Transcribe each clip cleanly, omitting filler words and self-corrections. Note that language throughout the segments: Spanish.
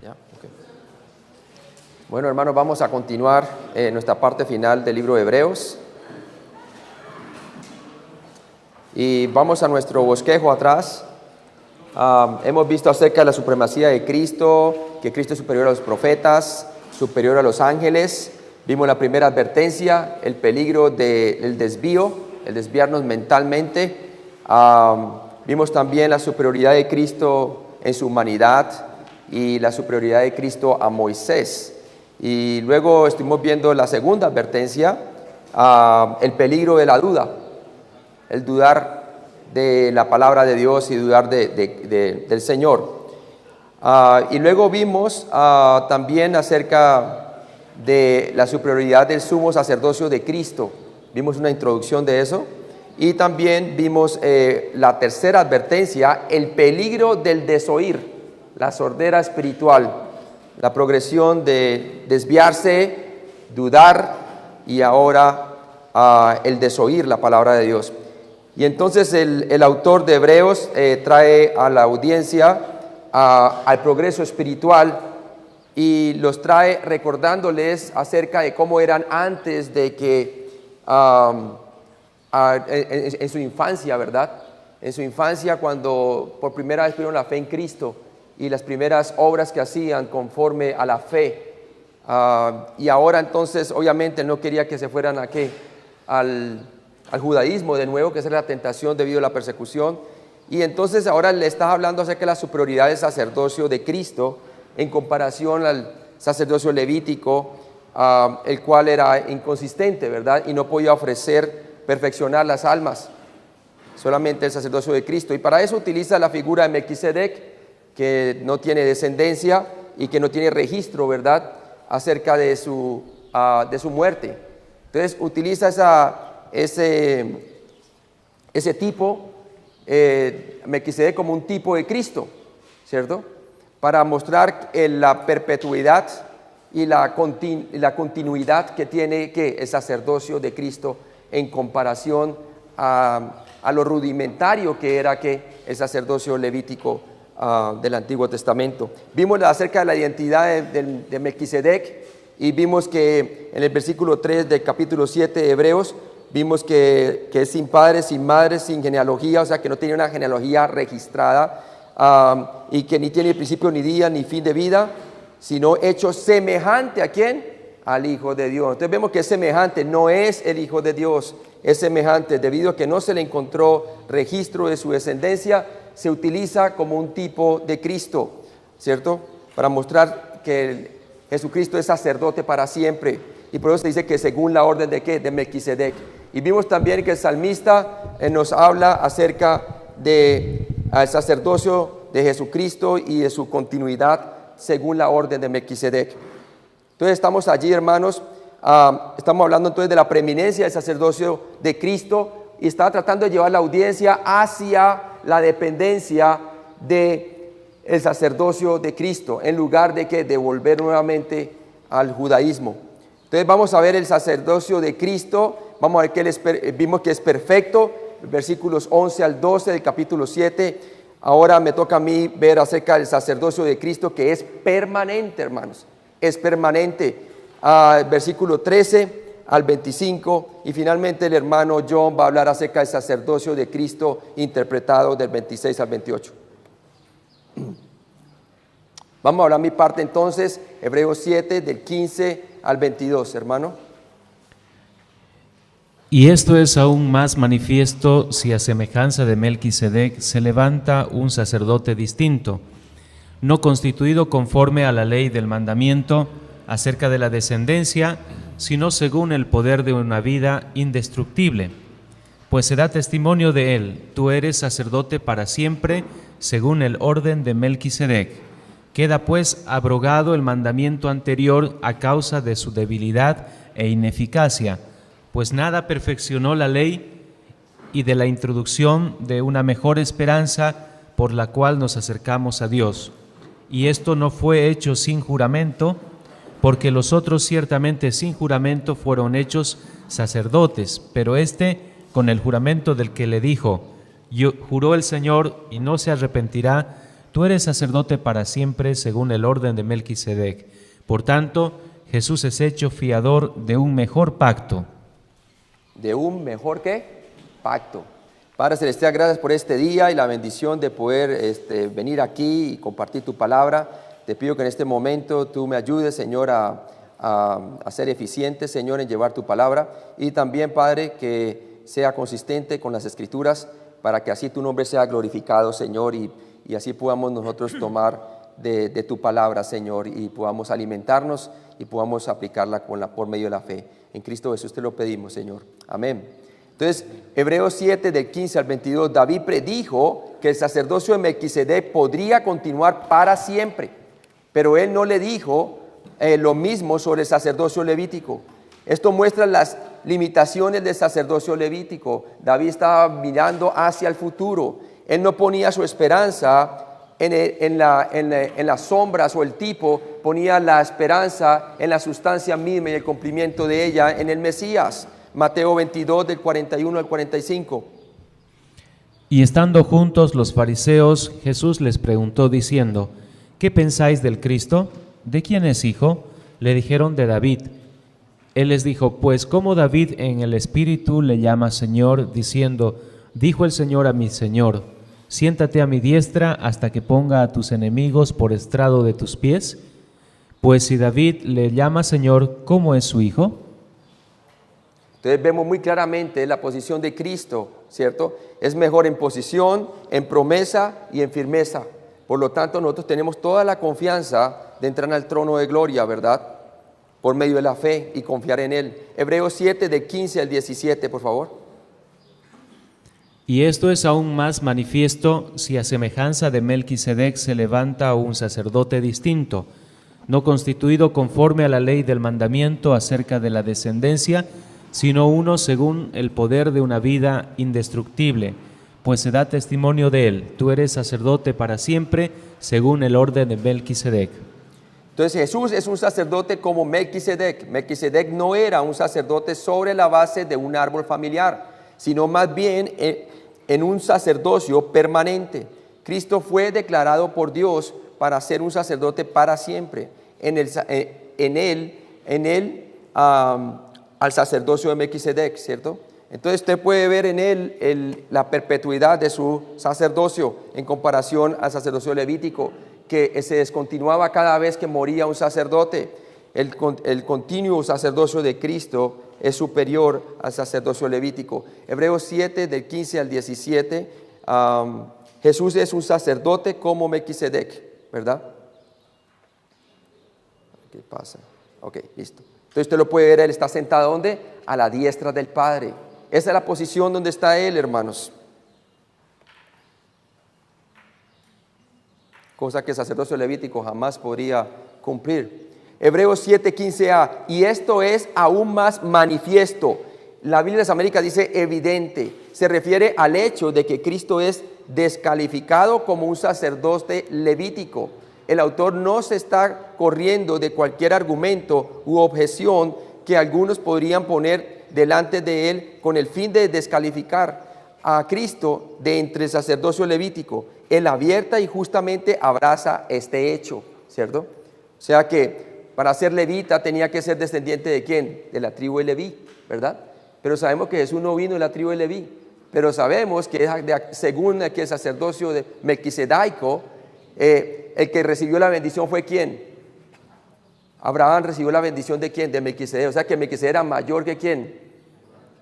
¿Ya? Okay. Bueno, hermanos, vamos a continuar nuestra parte final del libro de Hebreos. Y vamos a nuestro bosquejo atrás. Hemos visto acerca de la supremacía de Cristo, que Cristo es superior a los profetas, superior a los ángeles. Vimos la primera advertencia, el peligro del desvío, el desviarnos mentalmente. Vimos también la superioridad de Cristo en su humanidad y la superioridad de Cristo a Moisés. Y luego estuvimos viendo la segunda advertencia, el peligro de la duda, el dudar de la palabra de Dios y dudar del Señor. Y luego vimos también acerca de la superioridad del sumo sacerdocio de Cristo. Vimos una introducción de eso. Y también vimos la tercera advertencia, el peligro del desoír, la sordera espiritual, la progresión de desviarse, dudar y ahora el desoír la palabra de Dios. Y entonces el autor de Hebreos trae a la audiencia al progreso espiritual y los trae recordándoles acerca de cómo eran antes de que, en su infancia, ¿verdad? En su infancia, cuando por primera vez tuvieron la fe en Cristo y las primeras obras que hacían conforme a la fe. Y ahora entonces, obviamente, no quería que se fueran al judaísmo de nuevo, que esa es la tentación debido a la persecución. Y entonces ahora le está hablando acerca de la superioridad del sacerdocio de Cristo en comparación al sacerdocio levítico, el cual era inconsistente, ¿verdad? Y no podía perfeccionar las almas, solamente el sacerdocio de Cristo. Y para eso utiliza la figura de Melquisedec, que no tiene descendencia y que no tiene registro, ¿verdad?, acerca de su muerte. Entonces utiliza ese tipo, Melquisedec, como un tipo de Cristo, ¿cierto?, para mostrar la perpetuidad y la continuidad que tiene el sacerdocio de Cristo en comparación a lo rudimentario que era el sacerdocio levítico del Antiguo Testamento. Vimos acerca de la identidad de Melquisedec y vimos que en el versículo 3 del capítulo 7 de Hebreos vimos que es sin padre, sin madre, sin genealogía, o sea que no tiene una genealogía registrada, y que ni tiene principio ni día ni fin de vida, sino hecho semejante ¿a quién? Al Hijo de Dios. Entonces vemos que es semejante, no es el Hijo de Dios, es semejante, debido a que no se le encontró registro de su descendencia, se utiliza como un tipo de Cristo, ¿cierto?, para mostrar que Jesucristo es sacerdote para siempre, y por eso se dice que según la orden de ¿qué? De Melquisedec. Y vimos también que el salmista nos habla acerca del sacerdocio de Jesucristo y de su continuidad según la orden de Melquisedec. Entonces estamos allí, hermanos, estamos hablando entonces de la preeminencia del sacerdocio de Cristo y está tratando de llevar la audiencia hacia la dependencia del sacerdocio de Cristo, en lugar de volver nuevamente al judaísmo. Entonces vamos a ver el sacerdocio de Cristo, vamos a ver que vimos que es perfecto, versículos 11 al 12 del capítulo 7. Ahora me toca a mí ver acerca del sacerdocio de Cristo, que es permanente, hermanos, es permanente. Versículo 13 al 25, y finalmente el hermano John va a hablar acerca del sacerdocio de Cristo interpretado del 26 al 28. Vamos a hablar mi parte entonces, Hebreos 7 del 15 al 22, hermano. Y esto es aún más manifiesto si a semejanza de Melquisedec se levanta un sacerdote distinto, no constituido conforme a la ley del mandamiento acerca de la descendencia, sino según el poder de una vida indestructible. Pues se da testimonio de él: tú eres sacerdote para siempre, según el orden de Melquisedec. Queda pues abrogado el mandamiento anterior a causa de su debilidad e ineficacia, pues nada perfeccionó la ley, y de la introducción de una mejor esperanza por la cual nos acercamos a Dios. Y esto no fue hecho sin juramento, porque los otros ciertamente sin juramento fueron hechos sacerdotes, pero este con el juramento del que le dijo: juró el Señor y no se arrepentirá, tú eres sacerdote para siempre según el orden de Melquisedec. Por tanto, Jesús es hecho fiador de un mejor pacto. ¿De un mejor qué? Pacto. Padre Celestial, gracias por este día y la bendición de poder venir aquí y compartir tu palabra. Te pido que en este momento tú me ayudes, Señor, a ser eficiente, Señor, en llevar tu palabra. Y también, Padre, que sea consistente con las Escrituras para que así tu nombre sea glorificado, Señor, y así podamos nosotros tomar de tu palabra, Señor, y podamos alimentarnos y podamos aplicarla por medio de la fe. En Cristo Jesús te lo pedimos, Señor. Amén. Entonces, Hebreos 7, del 15 al 22, David predijo que el sacerdocio de Melquisedec podría continuar para siempre, pero él no le dijo lo mismo sobre el sacerdocio levítico. Esto muestra las limitaciones del sacerdocio levítico. David estaba mirando hacia el futuro. Él no ponía su esperanza en las sombras o el tipo, ponía la esperanza en la sustancia misma y el cumplimiento de ella en el Mesías. Mateo 22, del 41 al 45. Y estando juntos los fariseos, Jesús les preguntó diciendo, ¿qué pensáis del Cristo? ¿De quién es hijo? Le dijeron, de David. Él les dijo, pues ¿cómo David en el Espíritu le llama Señor, diciendo, dijo el Señor a mi Señor, siéntate a mi diestra hasta que ponga a tus enemigos por estrado de tus pies? Pues si David le llama Señor, ¿cómo es su hijo? Entonces vemos muy claramente la posición de Cristo, ¿cierto? Es mejor en posición, en promesa y en firmeza. Por lo tanto, nosotros tenemos toda la confianza de entrar al trono de gloria, ¿verdad? Por medio de la fe y confiar en Él. Hebreos 7, de 15 al 17, por favor. Y esto es aún más manifiesto si a semejanza de Melquisedec se levanta un sacerdote distinto, no constituido conforme a la ley del mandamiento acerca de la descendencia, sino uno según el poder de una vida indestructible, pues se da testimonio de él, tú eres sacerdote para siempre, según el orden de Melquisedec. Entonces Jesús es un sacerdote como Melquisedec. Melquisedec no era un sacerdote sobre la base de un árbol familiar, sino más bien en un sacerdocio permanente. Cristo fue declarado por Dios para ser un sacerdote para siempre. En él al sacerdocio de Melquisedec, ¿cierto? Entonces usted puede ver en él la perpetuidad de su sacerdocio en comparación al sacerdocio levítico, que se descontinuaba cada vez que moría un sacerdote. El continuo sacerdocio de Cristo es superior al sacerdocio levítico. Hebreos 7, del 15 al 17, Jesús es un sacerdote como Melquisedec, ¿verdad? ¿Qué pasa? Ok, listo. Entonces usted lo puede ver, él está sentado ¿dónde? A la diestra del Padre. Esa es la posición donde está él, hermanos. Cosa que el sacerdocio levítico jamás podría cumplir. Hebreos 7:15a, y esto es aún más manifiesto. La Biblia de las Américas dice evidente. Se refiere al hecho de que Cristo es descalificado como un sacerdote levítico. El autor no se está corriendo de cualquier argumento u objeción que algunos podrían poner delante de él con el fin de descalificar a Cristo de entre el sacerdocio levítico. Él abierta y justamente abraza este hecho, ¿cierto? O sea que para ser levita tenía que ser descendiente ¿de quién? De la tribu de Leví, ¿verdad? Pero sabemos que Jesús no vino de la tribu de Leví, pero sabemos que según el sacerdocio de Melquisedaico, el que recibió la bendición fue ¿quién? Abraham recibió la bendición ¿de quién? De Melquisedec. O sea que Melquisedec era mayor que ¿quién?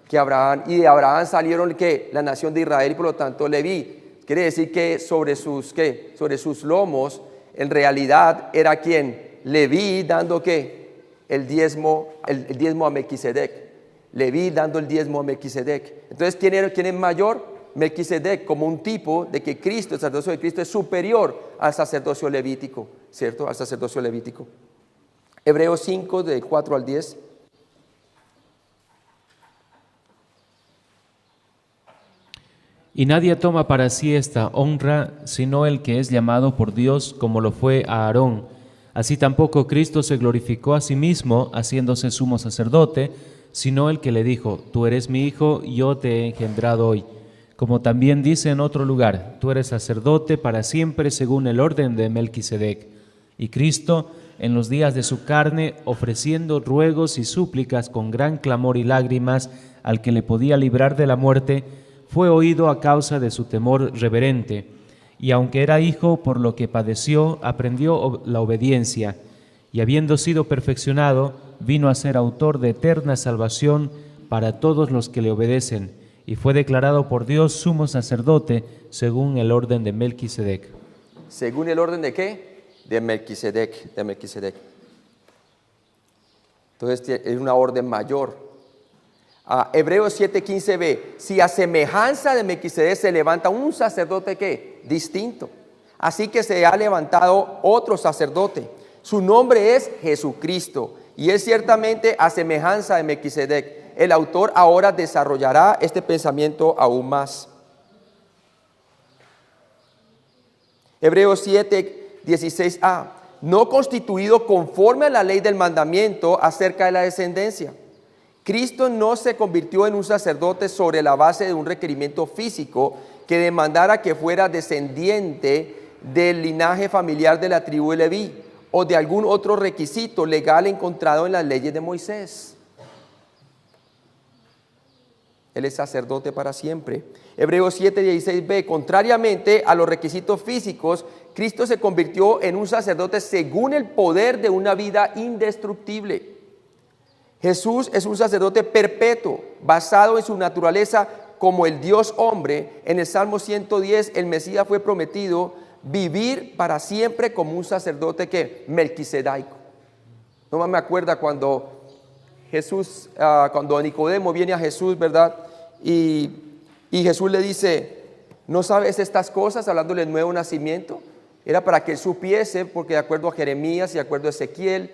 Que Abraham. Y de Abraham salieron ¿qué? La nación de Israel y por lo tanto Leví. Quiere decir que sobre sus lomos en realidad era ¿quién? Leví dando ¿qué? El diezmo a Melquisedec. Leví dando el diezmo a Melquisedec. Entonces ¿quién es mayor? Melquisedec, como un tipo de que Cristo, el sacerdocio de Cristo es superior al sacerdocio levítico, ¿cierto? Al sacerdocio levítico. Hebreos 5, del 4 al 10. Y nadie toma para sí esta honra, sino el que es llamado por Dios, como lo fue a Aarón. Así tampoco Cristo se glorificó a sí mismo, haciéndose sumo sacerdote, sino el que le dijo, tú eres mi hijo, yo te he engendrado hoy. Como también dice en otro lugar, tú eres sacerdote para siempre según el orden de Melquisedec. Y Cristo, en los días de su carne, ofreciendo ruegos y súplicas con gran clamor y lágrimas al que le podía librar de la muerte, fue oído a causa de su temor reverente. Y aunque era hijo, por lo que padeció, aprendió la obediencia, y habiendo sido perfeccionado, vino a ser autor de eterna salvación para todos los que le obedecen, y fue declarado por Dios sumo sacerdote según el orden de Melquisedec. ¿Según el orden de qué? De Melquisedec, de Melquisedec. Entonces es una orden mayor. Hebreos 7:15b, si a semejanza de Melquisedec se levanta un sacerdote ¿qué? Distinto. Así que se ha levantado otro sacerdote. Su nombre es Jesucristo, y es ciertamente a semejanza de Melquisedec. El autor ahora desarrollará este pensamiento aún más. Hebreos 7:16a, no constituido conforme a la ley del mandamiento acerca de la descendencia. Cristo no se convirtió en un sacerdote sobre la base de un requerimiento físico que demandara que fuera descendiente del linaje familiar de la tribu de Leví o de algún otro requisito legal encontrado en las leyes de Moisés. Él es sacerdote para siempre. Hebreos 7:16b, contrariamente a los requisitos físicos, Cristo se convirtió en un sacerdote según el poder de una vida indestructible. Jesús es un sacerdote perpetuo, basado en su naturaleza como el Dios hombre. En el Salmo 110, el Mesías fue prometido vivir para siempre como un sacerdote que melquisedaico. No más me acuerda cuando Jesús, cuando Nicodemo viene a Jesús, ¿verdad? Y Jesús le dice, ¿no sabes estas cosas? Hablándole del nuevo nacimiento. Era para que él supiese, porque de acuerdo a Jeremías y de acuerdo a Ezequiel,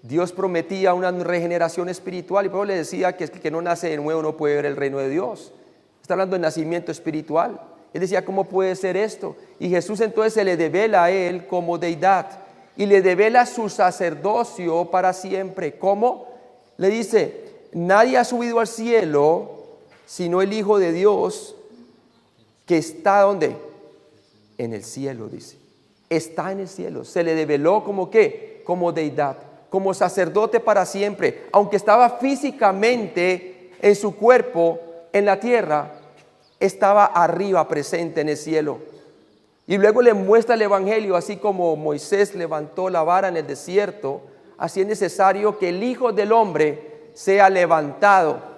Dios prometía una regeneración espiritual, y por eso le decía que el que no nace de nuevo no puede ver el reino de Dios. Está hablando de nacimiento espiritual. Él decía, ¿cómo puede ser esto? Y Jesús entonces se le devela a él como deidad y le devela su sacerdocio para siempre. ¿Cómo? Le dice, nadie ha subido al cielo sino el Hijo de Dios que está ¿dónde? En el cielo, dice. Está en el cielo. Se le develó como ¿qué? Como deidad, como sacerdote para siempre. Aunque estaba físicamente en su cuerpo en la tierra, estaba arriba presente en el cielo. Y luego le muestra el evangelio, así como Moisés levantó la vara en el desierto, así es necesario que el Hijo del Hombre sea levantado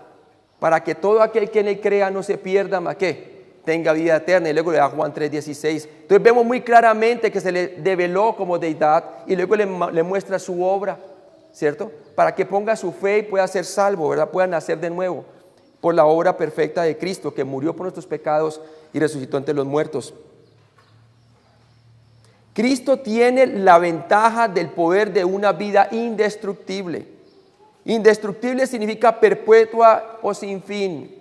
para que todo aquel que en él crea no se pierda, más que tenga vida eterna. Y luego le da Juan 3:16. Entonces vemos muy claramente que se le develó como deidad y luego le muestra su obra, ¿cierto? Para que ponga su fe y pueda ser salvo, ¿verdad? Pueda nacer de nuevo por la obra perfecta de Cristo, que murió por nuestros pecados y resucitó entre los muertos. Cristo tiene la ventaja del poder de una vida indestructible. Indestructible significa perpetua o sin fin.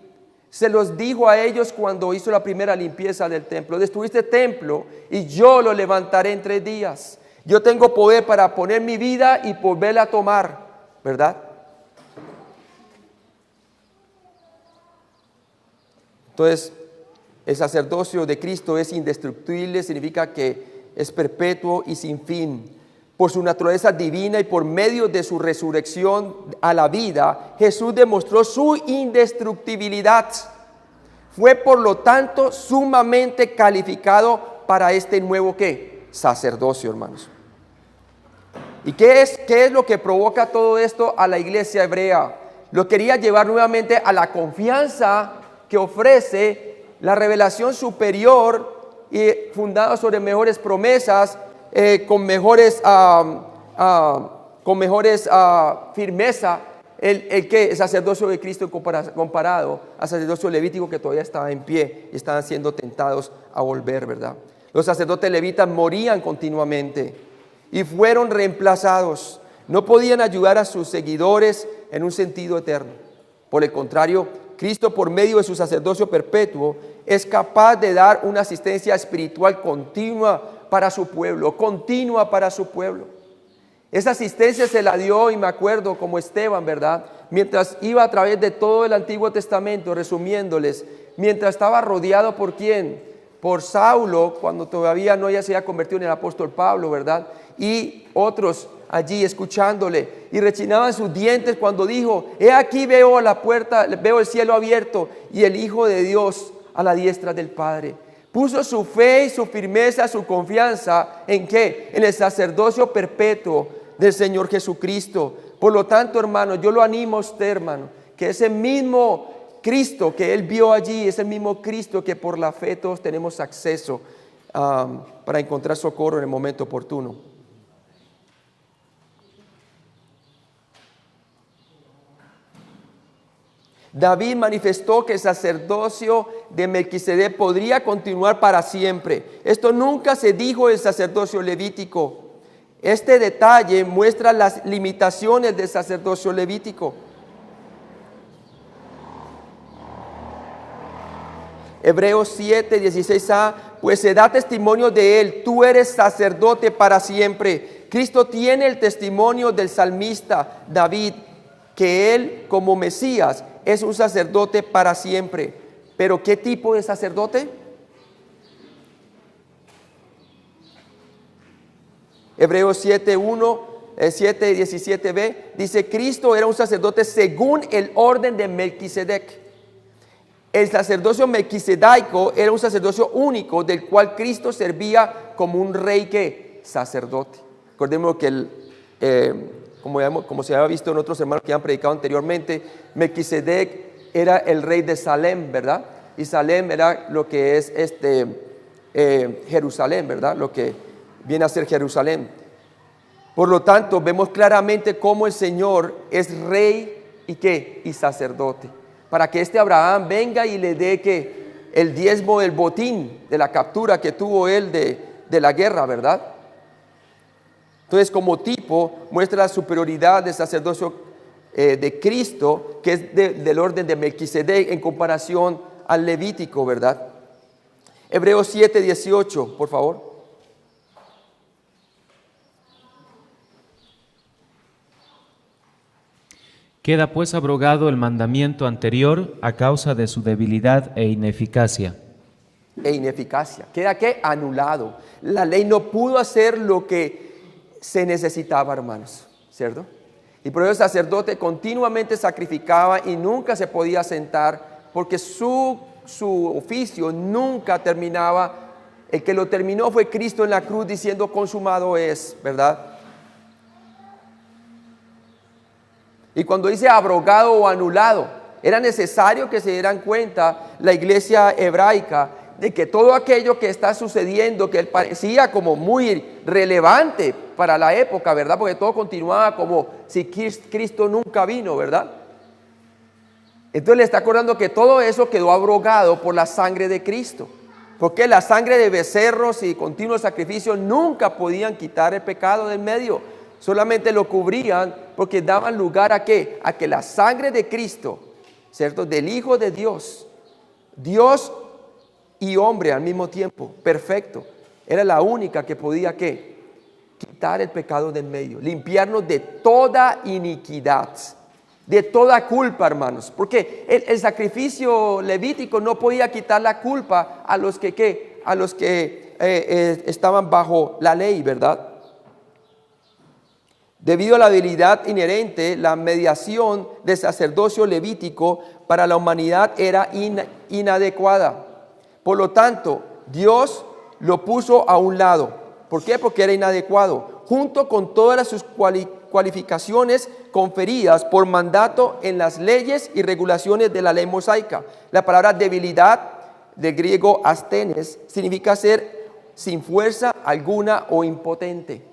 Se los dijo a ellos cuando hizo la primera limpieza del templo. Destruiste el templo y yo lo levantaré en 3 días. Yo tengo poder para poner mi vida y volverla a tomar, ¿verdad? Entonces, el sacerdocio de Cristo es indestructible, significa que es perpetuo y sin fin. Por su naturaleza divina y por medio de su resurrección a la vida, Jesús demostró su indestructibilidad. Fue por lo tanto sumamente calificado para este nuevo ¿qué? Sacerdocio, hermanos. ¿Y qué es lo que provoca todo esto a la iglesia hebrea? Lo quería llevar nuevamente a la confianza que ofrece la revelación superior y fundada sobre mejores promesas, con mejores firmeza, el sacerdocio de Cristo comparado al sacerdocio levítico que todavía estaba en pie y estaban siendo tentados a volver, ¿verdad? Los sacerdotes levitas morían continuamente y fueron reemplazados. No podían ayudar a sus seguidores en un sentido eterno. Por el contrario, Cristo, por medio de su sacerdocio perpetuo, es capaz de dar una asistencia espiritual continua para su pueblo, Esa asistencia se la dio, y me acuerdo como Esteban, ¿verdad? Mientras iba a través de todo el Antiguo Testamento resumiéndoles mientras estaba rodeado ¿por quién? Por Saulo, cuando todavía no ya se había convertido en el apóstol Pablo, ¿verdad? Y otros allí escuchándole, y rechinaban sus dientes cuando dijo: he aquí veo la puerta, veo el cielo abierto y el Hijo de Dios a la diestra del Padre. Puso su fe y su firmeza, su confianza, ¿en qué? En el sacerdocio perpetuo del Señor Jesucristo. Por lo tanto, hermano, yo lo animo a usted, hermano, que ese mismo Cristo que él vio allí es el mismo Cristo que por la fe todos tenemos acceso para encontrar socorro en el momento oportuno. David manifestó que el sacerdocio de Melquisedec podría continuar para siempre. Esto nunca se dijo del sacerdocio levítico. Este detalle muestra las limitaciones del sacerdocio levítico. Hebreos 7, 16a, pues se da testimonio de él, tú eres sacerdote para siempre. Cristo tiene el testimonio del salmista David, que él como Mesías es un sacerdote para siempre. ¿Pero qué tipo de sacerdote? Hebreos 7:1, 7:17b dice: Cristo era un sacerdote según el orden de Melquisedec. El sacerdocio melquisedaico era un sacerdocio único del cual Cristo servía como un rey que sacerdote. Recordemos que como se había visto en otros hermanos que han predicado anteriormente, Melquisedec era el rey de Salem, ¿verdad? Y Salem era lo que es Jerusalén, ¿verdad? Lo que viene a ser Jerusalén. Por lo tanto, vemos claramente cómo el Señor es rey y ¿qué? Y sacerdote. Para que Abraham venga y le dé que el diezmo del botín, de la captura que tuvo él de la guerra, ¿verdad? Entonces, como tipo, muestra la superioridad del sacerdocio de Cristo, que es del orden de Melquisedec en comparación al levítico, ¿verdad? Hebreos 7:18, por favor. Queda pues abrogado el mandamiento anterior a causa de su debilidad e ineficacia. ¿Queda qué? Anulado. La ley no pudo hacer lo que se necesitaba, hermanos, ¿cierto? Y por eso el sacerdote continuamente sacrificaba y nunca se podía sentar, porque su oficio nunca terminaba. El que lo terminó fue Cristo en la cruz diciendo: consumado es, ¿verdad? Y cuando dice abrogado o anulado, era necesario que se dieran cuenta la iglesia hebraica de que todo aquello que está sucediendo, que él parecía como muy relevante para la época, ¿verdad? Porque todo continuaba como si Cristo nunca vino, ¿verdad? Entonces le está acordando que todo eso quedó abrogado por la sangre de Cristo. Porque la sangre de becerros y continuos sacrificios nunca podían quitar el pecado del medio. Solamente lo cubrían porque daban lugar ¿a qué? A que la sangre de Cristo, ¿cierto? Del Hijo de Dios, Dios y hombre al mismo tiempo, perfecto, era la única que podía ¿qué? Quitar el pecado del medio, limpiarnos de toda iniquidad, de toda culpa, hermanos. Porque el sacrificio levítico no podía quitar la culpa a los que ¿qué? A los que estaban bajo la ley, ¿verdad? Debido a la debilidad inherente, la mediación del sacerdocio levítico para la humanidad era inadecuada. Por lo tanto, Dios lo puso a un lado. ¿Por qué? Porque era inadecuado, junto con todas sus cualificaciones conferidas por mandato en las leyes y regulaciones de la ley mosaica. La palabra debilidad, del griego asthenes, significa ser sin fuerza alguna o impotente.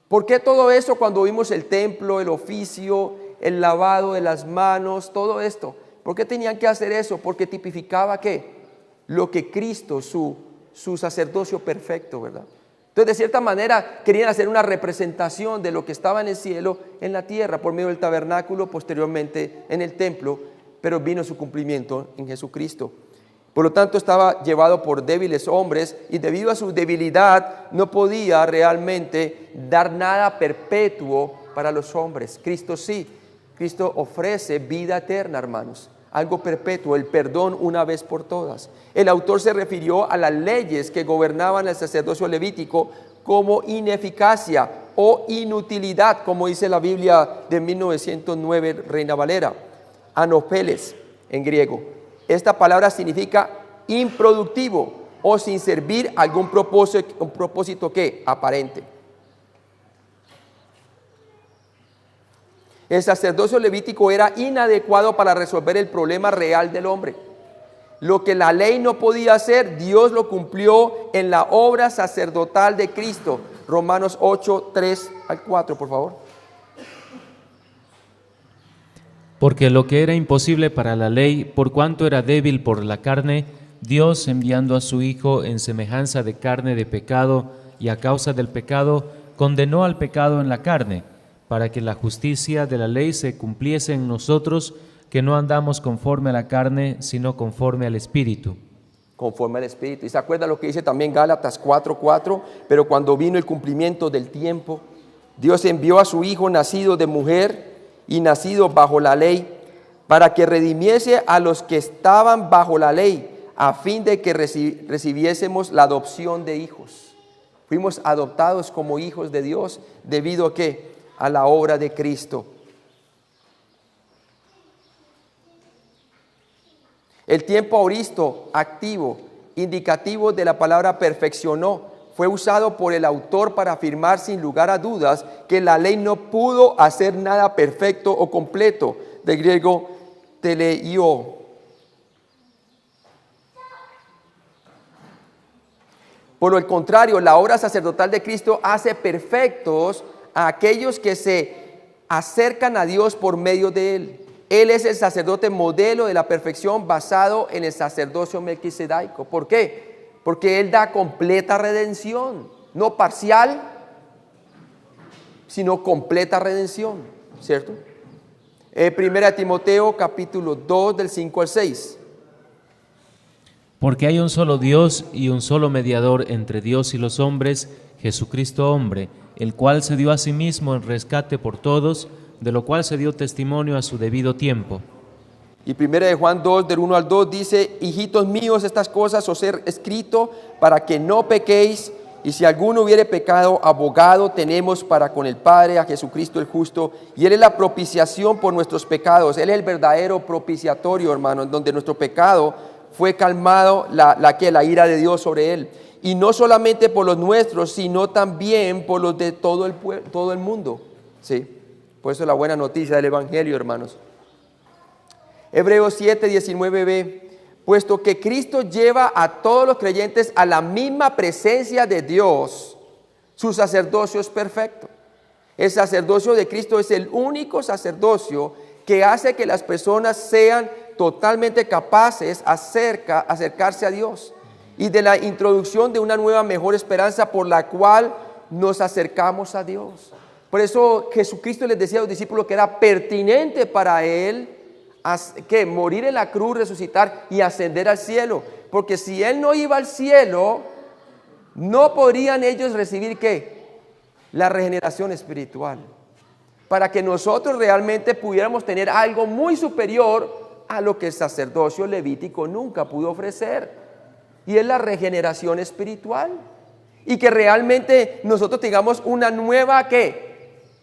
¿Por qué todo eso cuando vimos el templo, el oficio, el lavado de las manos, todo esto? ¿Por qué tenían que hacer eso? Porque tipificaba ¿qué? Lo que Cristo, su sacerdocio perfecto, ¿verdad? Entonces, de cierta manera, querían hacer una representación de lo que estaba en el cielo, en la tierra, por medio del tabernáculo, posteriormente en el templo, pero vino su cumplimiento en Jesucristo. Por lo tanto, estaba llevado por débiles hombres y debido a su debilidad no podía realmente dar nada perpetuo para los hombres. Cristo sí, Cristo ofrece vida eterna, hermanos, algo perpetuo, el perdón una vez por todas. El autor se refirió a las leyes que gobernaban el sacerdocio levítico como ineficacia o inutilidad, como dice la Biblia de 1909, Reina Valera, anopheles en griego. Esta palabra significa improductivo o sin servir algún propósito, un propósito ¿qué? Aparente. El sacerdocio levítico era inadecuado para resolver el problema real del hombre. Lo que la ley no podía hacer, Dios lo cumplió en la obra sacerdotal de Cristo. Romanos 8, 3 al 4, por favor. Porque lo que era imposible para la ley, por cuanto era débil por la carne, Dios, enviando a su Hijo en semejanza de carne de pecado, y a causa del pecado, condenó al pecado en la carne, para que la justicia de la ley se cumpliese en nosotros, que no andamos conforme a la carne, sino conforme al Espíritu. Conforme al Espíritu. ¿Y se acuerda lo que dice también Gálatas 4:4? Pero cuando vino el cumplimiento del tiempo, Dios envió a su Hijo nacido de mujer y nacido bajo la ley, para que redimiese a los que estaban bajo la ley, a fin de que recibiésemos la adopción de hijos. Fuimos adoptados como hijos de Dios, debido a ¿qué? A la obra de Cristo. El tiempo aoristo, activo, indicativo de la palabra perfeccionó, fue usado por el autor para afirmar sin lugar a dudas que la ley no pudo hacer nada perfecto o completo, del griego teleio. Por el contrario, la obra sacerdotal de Cristo hace perfectos a aquellos que se acercan a Dios por medio de Él. Él es el sacerdote modelo de la perfección basado en el sacerdocio melquisedaico. ¿Por qué? Porque Él da completa redención, no parcial, sino completa redención, ¿cierto? 1 Timoteo capítulo 2 del 5 al 6. Porque hay un solo Dios y un solo mediador entre Dios y los hombres, Jesucristo hombre, el cual se dio a sí mismo en rescate por todos, de lo cual se dio testimonio a su debido tiempo. Y 1 Juan 2, del 1 al 2 dice: hijitos míos, estas cosas os he escrito para que no pequéis, y si alguno hubiere pecado, abogado tenemos para con el Padre, a Jesucristo el justo, y Él es la propiciación por nuestros pecados. Él es el verdadero propiciatorio, hermano, en donde nuestro pecado fue calmado, la ira de Dios sobre Él. Y no solamente por los nuestros, sino también por los de todo el mundo. ¿Sí? Por eso la buena noticia del Evangelio, hermanos. Hebreos 7, 19b. Puesto que Cristo lleva a todos los creyentes a la misma presencia de Dios, su sacerdocio es perfecto. El sacerdocio de Cristo es el único sacerdocio que hace que las personas sean totalmente capaces de acercarse a Dios, y de la introducción de una nueva mejor esperanza por la cual nos acercamos a Dios. Por eso Jesucristo les decía a los discípulos que era pertinente para Él que morir en la cruz, resucitar y ascender al cielo, porque si Él no iba al cielo, no podrían ellos recibir ¿qué? La regeneración espiritual, para que nosotros realmente pudiéramos tener algo muy superior a lo que el sacerdocio levítico nunca pudo ofrecer, y es la regeneración espiritual, y que realmente nosotros tengamos una nueva ¿qué?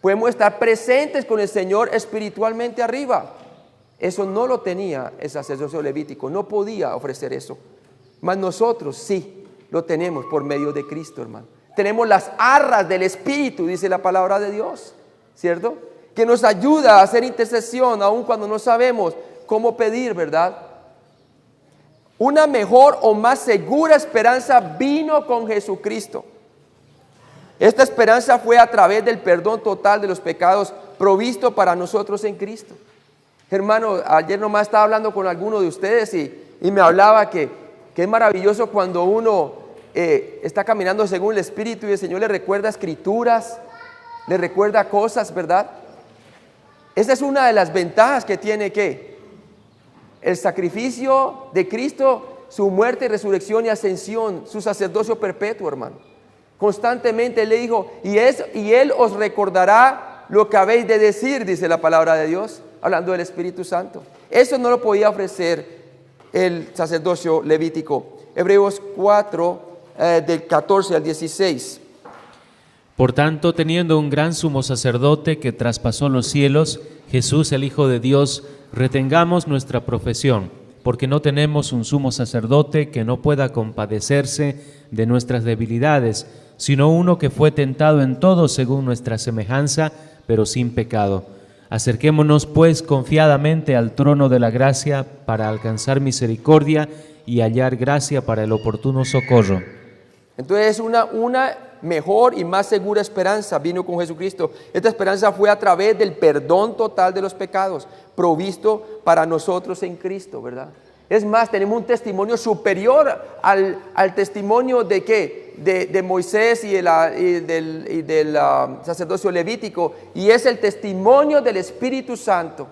Podemos estar presentes con el Señor espiritualmente arriba. Eso no lo tenía el sacerdocio levítico, no podía ofrecer eso. Mas nosotros sí lo tenemos por medio de Cristo, hermano. Tenemos las arras del Espíritu, dice la palabra de Dios, ¿cierto? Que nos ayuda a hacer intercesión aun cuando no sabemos cómo pedir, ¿verdad? Una mejor o más segura esperanza vino con Jesucristo. Esta esperanza fue a través del perdón total de los pecados provisto para nosotros en Cristo. Hermano, ayer nomás estaba hablando con alguno de ustedes y me hablaba que es maravilloso cuando uno está caminando según el Espíritu y el Señor le recuerda escrituras, le recuerda cosas, ¿verdad? Esa es una de las ventajas que tiene ¿qué? El sacrificio de Cristo, su muerte, resurrección y ascensión, su sacerdocio perpetuo, hermano. Constantemente Él le dijo, y Él os recordará lo que habéis de decir, dice la palabra de Dios. hablando del Espíritu Santo. Eso no lo podía ofrecer el sacerdocio levítico. Hebreos 4, del 14 al 16. Por tanto, teniendo un gran sumo sacerdote que traspasó los cielos, Jesús el Hijo de Dios, retengamos nuestra profesión, porque no tenemos un sumo sacerdote que no pueda compadecerse de nuestras debilidades, sino uno que fue tentado en todo según nuestra semejanza, pero sin pecado. Acerquémonos pues confiadamente al trono de la gracia para alcanzar misericordia y hallar gracia para el oportuno socorro. Entonces una mejor y más segura esperanza vino con Jesucristo. Esta esperanza fue a través del perdón total de los pecados, provisto para nosotros en Cristo, ¿verdad? Es más, tenemos un testimonio superior al testimonio de ¿qué? De Moisés y del sacerdocio levítico, y es el testimonio del Espíritu Santo,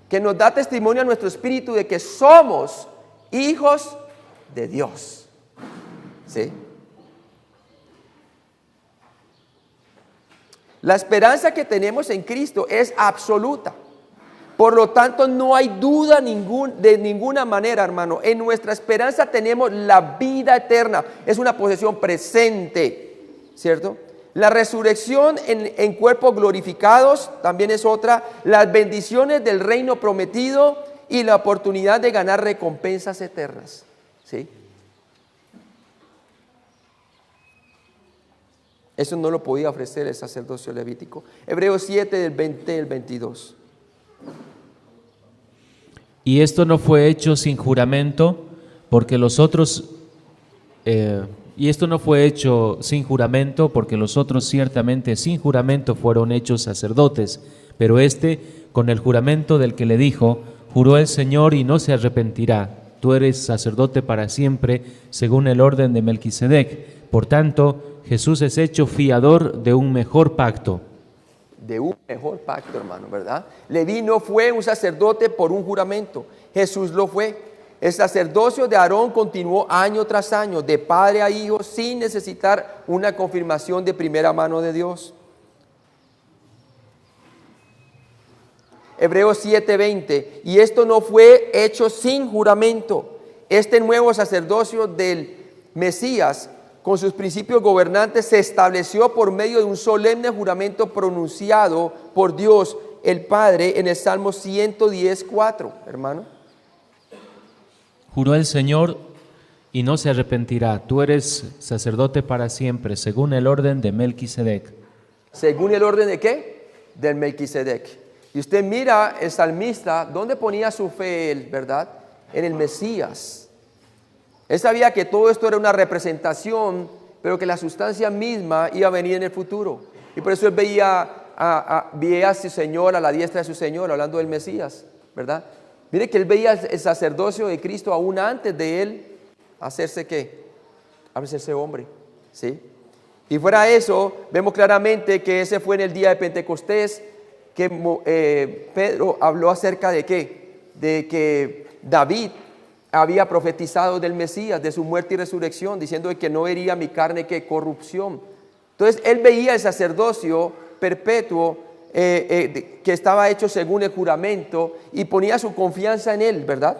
que nos da testimonio a nuestro espíritu de que somos hijos de Dios. ¿Sí? La esperanza que tenemos en Cristo es absoluta. Por lo tanto, no hay duda de ninguna manera, hermano. En nuestra esperanza tenemos la vida eterna. Es una posesión presente, ¿cierto? La resurrección en cuerpos glorificados también es otra. Las bendiciones del reino prometido y la oportunidad de ganar recompensas eternas, ¿sí? Eso no lo podía ofrecer el sacerdocio levítico. Hebreos 7, del 20 al 22. Y esto no fue hecho sin juramento, porque los otros ciertamente sin juramento fueron hechos sacerdotes, pero este, con el juramento del que le dijo, juró el Señor y no se arrepentirá. Tú eres sacerdote para siempre, según el orden de Melquisedec. Por tanto, Jesús es hecho fiador de un mejor pacto. De un mejor pacto, hermano, ¿verdad? Leví no fue un sacerdote por un juramento, Jesús lo fue. El sacerdocio de Aarón continuó año tras año, de padre a hijo, sin necesitar una confirmación de primera mano de Dios. Hebreos 7:20, y esto no fue hecho sin juramento. Este nuevo sacerdocio del Mesías, con sus principios gobernantes, se estableció por medio de un solemne juramento pronunciado por Dios el Padre en el Salmo 110:4, hermano. Juró el Señor y no se arrepentirá. Tú eres sacerdote para siempre, según el orden de Melquisedec. ¿Según el orden de qué? Del Melquisedec. Y usted mira el salmista, ¿dónde ponía su fe él, verdad? En el Mesías. Él sabía que todo esto era una representación, pero que la sustancia misma iba a venir en el futuro. Y por eso él veía a su Señor a la diestra de su Señor, hablando del Mesías, ¿verdad? Mire que él veía el sacerdocio de Cristo aún antes de él hacerse ¿qué? Hacerse hombre, ¿sí? Y fuera de eso, vemos claramente que ese fue en el día de Pentecostés, que Pedro habló acerca de ¿qué? De que David había profetizado del Mesías, de su muerte y resurrección, diciendo que no vería mi carne que corrupción. Entonces él veía el sacerdocio perpetuo que estaba hecho según el juramento y ponía su confianza en él, ¿verdad?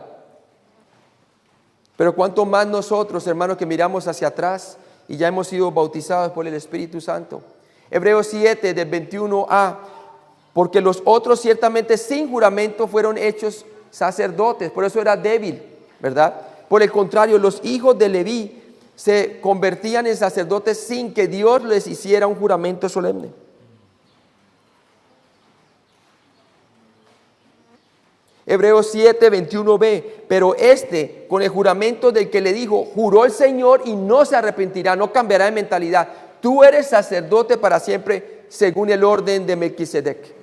Pero cuánto más nosotros, hermanos, que miramos hacia atrás y ya hemos sido bautizados por el Espíritu Santo. Hebreos 7, del 21a, porque los otros ciertamente sin juramento fueron hechos sacerdotes, por eso era débil, ¿verdad? Por el contrario, los hijos de Leví se convertían en sacerdotes sin que Dios les hiciera un juramento solemne. Hebreos 7, 21b, pero este, con el juramento del que le dijo, juró el Señor y no se arrepentirá, no cambiará de mentalidad. Tú eres sacerdote para siempre, según el orden de Melquisedec,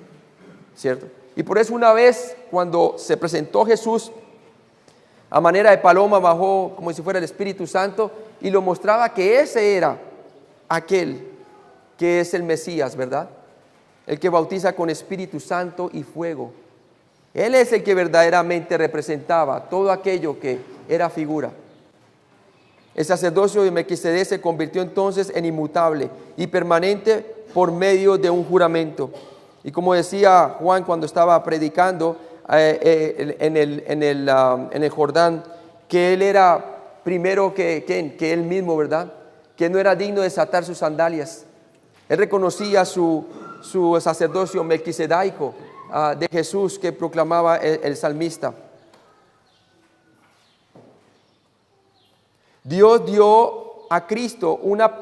¿cierto? Y por eso una vez, cuando se presentó Jesús, a manera de paloma bajó como si fuera el Espíritu Santo y lo mostraba que ese era aquel que es el Mesías, ¿verdad? El que bautiza con Espíritu Santo y fuego. Él es el que verdaderamente representaba todo aquello que era figura. El sacerdocio de Melquisedec se convirtió entonces en inmutable y permanente por medio de un juramento. Y como decía Juan cuando estaba predicando, en el Jordán, que él era primero que él mismo, ¿verdad? Que no era digno de desatar sus sandalias. Él reconocía su sacerdocio melquisedaico de Jesús que proclamaba el salmista. Dios dio a Cristo una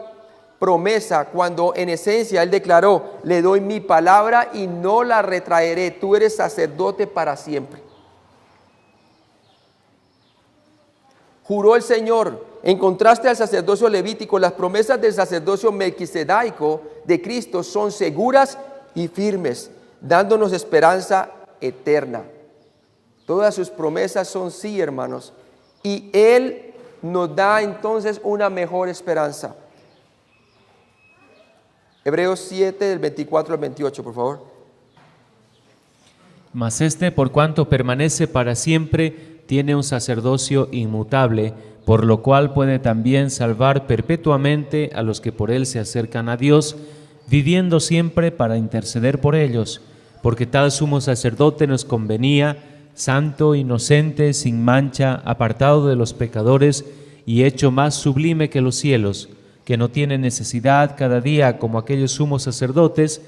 promesa cuando en esencia Él declaró: le doy mi palabra y no la retraeré, tú eres sacerdote para siempre. Juró el Señor. En contraste al sacerdocio levítico, las promesas del sacerdocio melquisedaico de Cristo son seguras y firmes, dándonos esperanza eterna. Todas sus promesas son sí, hermanos, y Él nos da entonces una mejor esperanza. Hebreos 7, del 24 al 28, por favor. Mas por cuanto permanece para siempre, tiene un sacerdocio inmutable, por lo cual puede también salvar perpetuamente a los que por él se acercan a Dios, viviendo siempre para interceder por ellos, porque tal sumo sacerdote nos convenía, santo, inocente, sin mancha, apartado de los pecadores y hecho más sublime que los cielos, que no tiene necesidad cada día, como aquellos sumos sacerdotes,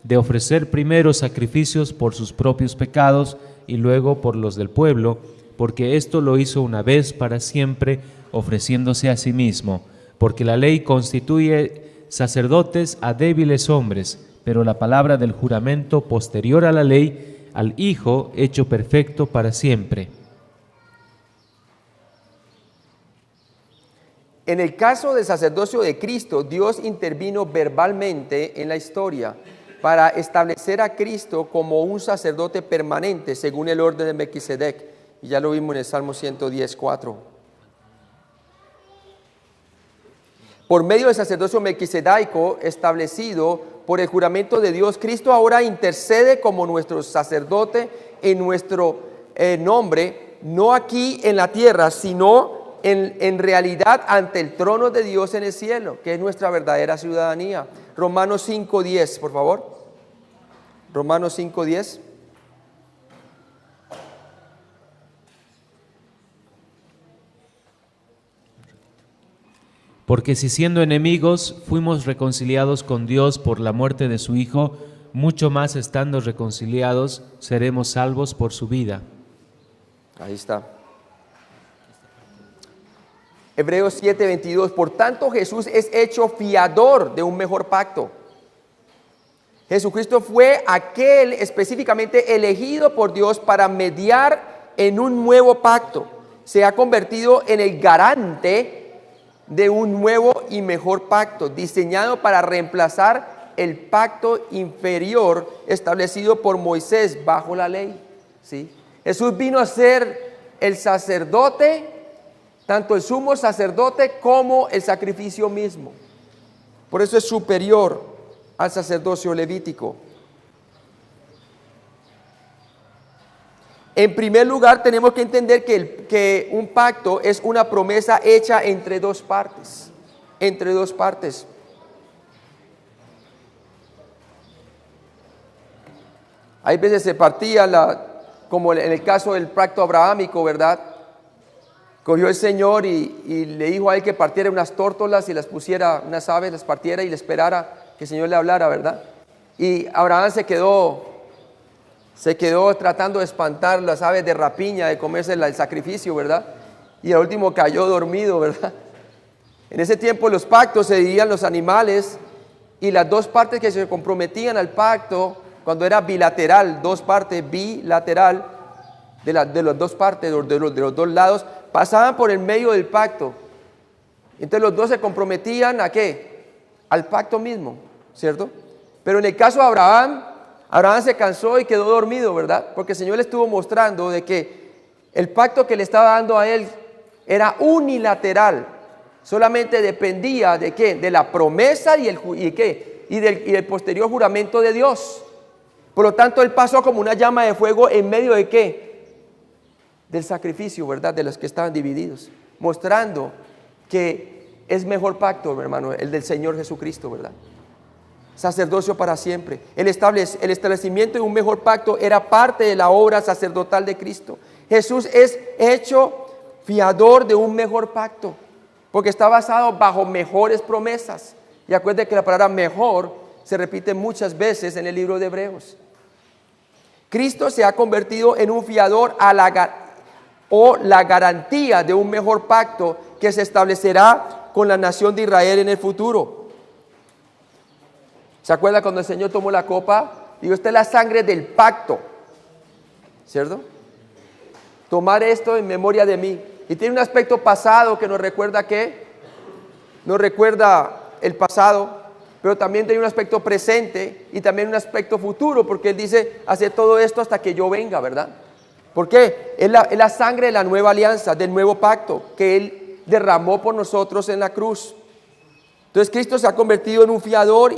de ofrecer primero sacrificios por sus propios pecados y luego por los del pueblo, porque esto lo hizo una vez para siempre, ofreciéndose a sí mismo, porque la ley constituye sacerdotes a débiles hombres, pero la palabra del juramento posterior a la ley, al Hijo hecho perfecto para siempre. En el caso del sacerdocio de Cristo, Dios intervino verbalmente en la historia para establecer a Cristo como un sacerdote permanente según el orden de Melquisedec. Y ya lo vimos en el Salmo 110:4. Por medio del sacerdocio melquisedaico establecido por el juramento de Dios, Cristo ahora intercede como nuestro sacerdote en nuestro nombre, no aquí en la tierra, sino en realidad ante el trono de Dios en el cielo, que es nuestra verdadera ciudadanía. Romanos 5:10, por favor. Romanos 5:10. Porque si siendo enemigos fuimos reconciliados con Dios por la muerte de su Hijo, mucho más estando reconciliados seremos salvos por su vida. Ahí está. Hebreos 7:22. Por tanto, Jesús es hecho fiador de un mejor pacto. Jesucristo fue aquel específicamente elegido por Dios para mediar en un nuevo pacto. Se ha convertido en el garante de un nuevo y mejor pacto, diseñado para reemplazar el pacto inferior establecido por Moisés bajo la ley. ¿Sí? Jesús vino a ser el sacerdote, tanto el sumo sacerdote como el sacrificio mismo. Por eso es superior al sacerdocio levítico. En primer lugar, tenemos que entender que un pacto es una promesa hecha entre dos partes. Entre dos partes. Hay veces se partía, como en el caso del pacto abrahámico, ¿verdad? Cogió el Señor y le dijo a él que partiera unas tórtolas y las pusiera, unas aves, las partiera y le esperara que el Señor le hablara, ¿verdad? Y Abraham se quedó tratando de espantar las aves de rapiña, de comerse el sacrificio, ¿verdad? Y al último cayó dormido, ¿verdad? En ese tiempo los pactos se dividían los animales y las dos partes que se comprometían al pacto, cuando era bilateral, dos partes, bilateral, de las dos partes, de los dos lados, pasaban por el medio del pacto. Entonces los dos se comprometían ¿a qué? Al pacto mismo, ¿cierto? Pero en el caso de Abraham se cansó y quedó dormido, ¿verdad? Porque el Señor le estuvo mostrando de que el pacto que le estaba dando a él era unilateral. Solamente dependía de ¿qué? De la promesa y del posterior juramento de Dios. Por lo tanto, él pasó como una llama de fuego en medio de ¿qué? Del sacrificio, ¿verdad? De los que estaban divididos. Mostrando que es mejor pacto, mi hermano, el del Señor Jesucristo, ¿verdad? sacerdocio para siempre. El establecimiento de un mejor pacto era parte de la obra sacerdotal de Cristo. Jesús es hecho fiador de un mejor pacto, porque está basado bajo mejores promesas. Y acuérdense que la palabra mejor se repite muchas veces en el libro de Hebreos. Cristo se ha convertido en un fiador o la garantía de un mejor pacto que se establecerá con la nación de Israel en el futuro. ¿Se acuerda cuando el Señor tomó la copa? Digo, esta es la sangre del pacto, ¿cierto? Tomar esto en memoria de mí. Y tiene un aspecto pasado que nos recuerda ¿qué? Nos recuerda el pasado, pero también tiene un aspecto presente y también un aspecto futuro, porque Él dice, hacer todo esto hasta que yo venga, ¿verdad? ¿Por qué? Es la sangre de la nueva alianza, del nuevo pacto, que Él derramó por nosotros en la cruz. Entonces Cristo se ha convertido en un fiador